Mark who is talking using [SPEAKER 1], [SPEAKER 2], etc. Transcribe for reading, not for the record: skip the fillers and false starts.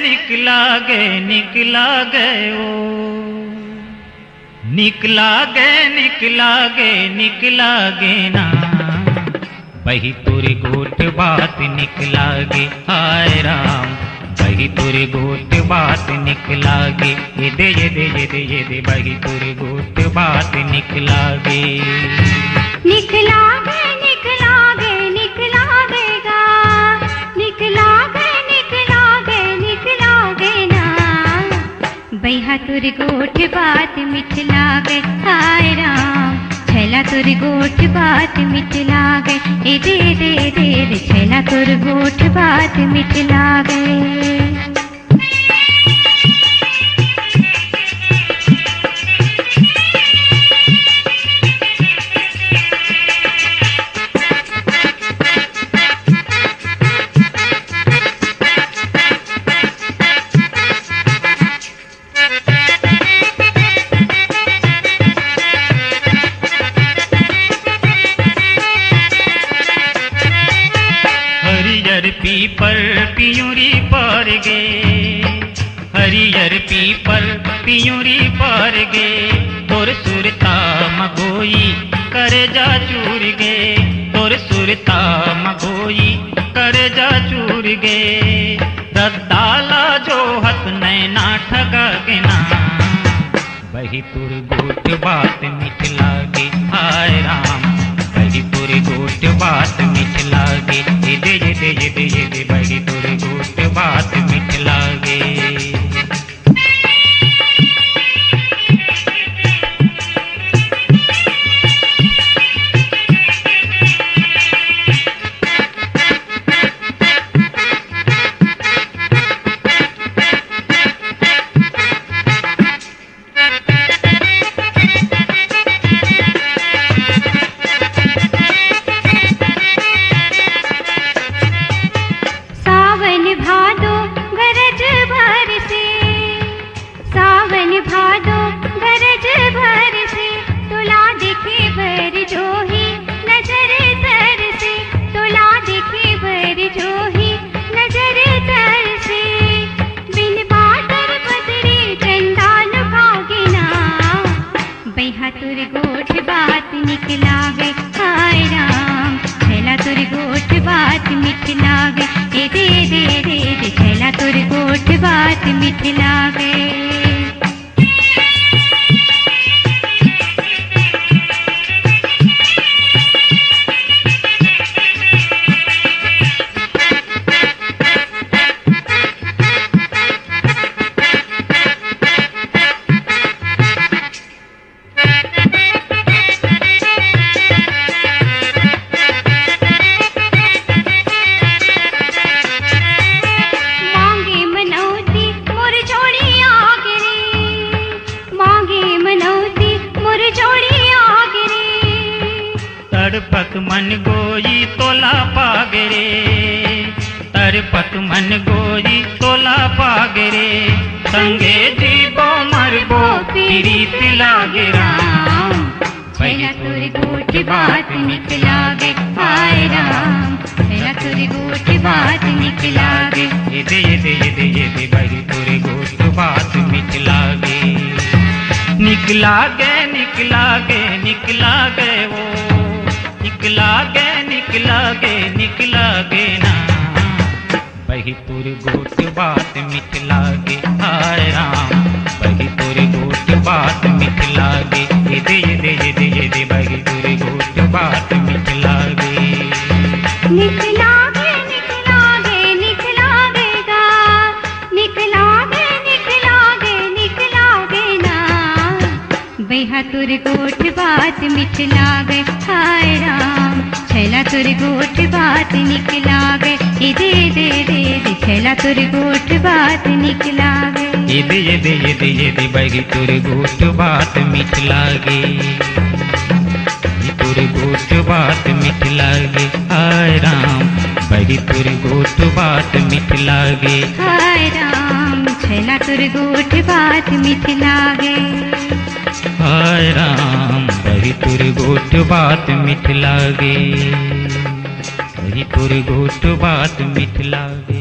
[SPEAKER 1] निकला गे निकला गे ओ निकला गे निकला गे निकला गे ना बही तुरी गोट बात निकला गे हाय राम बही तुरी गोट बात निकला गे ये दे ये दे ये दे ये दे बही तुरी गोट बात निकला गे
[SPEAKER 2] निकला गे निकला गे निकला गेगा निकला गे निकला गे निकला गे ना बैहा तुर गोठ बात मिठला गे हाय राम छैला तुर गोठ बात मिठला गे ए दे दे दे दे छैला तुर गोठ बात मिठला गे
[SPEAKER 1] हरियर पीपर पियूरी पर गे हरियर पीपर पियूरी पर गे तोर सुरता मगोई करे जा चूर गे तोर सुरता मगोई करे जा चूर गे रद्दाला जो हत नैना ठगा गे ना बही तुर गोट बात मिठला गे हाय राम बही तुर गोट बात मिठला गे ये दे ये दे ये दे ये दे बही तुर गोट बात मिठला गे
[SPEAKER 2] भादो गरज भर से सावन भादो गरज भर से तोला देखे भर जो ही नजर तर से तोला देखे भर जो ही नजर तर से बिन बादर बदरे चंदाल भागे ना बैहा तुर गोठ बात निकला गे हाय राम छैला तुर गोठ बात मिठला गे ए दे दे दे दे छैला तुर गोठ बात मिठला गे
[SPEAKER 1] तड़पत मन गोई तोला पागरे तड़पत मन गोई तोला पागरे संगे जीवो मरबो प्रीत लागे राम छैला तुर गोठ बात निकला गे हाय राम छैला तुर गोठ बात निकला गे ये दे ये दे ये दे ये दे बही तुर गोठ बात निकला गे निकला गे निकला गे निकला गे वो निकला गे निकला गे निकला गे ना बही तुर गोट बात मिठला गे हाय राम बही तुर गोट बात मिठला गे ये दे ये दे ये दे ये दे बही तुर गोट बात मिठला गे
[SPEAKER 2] निकला गे निकला गे निकला गेगा निकला गे निकला गे निकला गे ना बैहा तुर गोठ बात मिठला गे हाय राम छैला तुर गोठ बात निकला गे ये दे दे दे दे छैला तुर गोठ बात निकला गे
[SPEAKER 1] ये दे ये दे ये दे ये दे बही तुर गोठ बात मिठला गे तुर गोठ बात मिठला गे हाय राम बही तुर गोठ बात मिठला गे
[SPEAKER 2] हाय राम छैला तुर गोठ बात मिठला गे
[SPEAKER 1] हाय राम बही तुर गोठ बात मिठला गे बही तुर गोठ बात मिठला गे।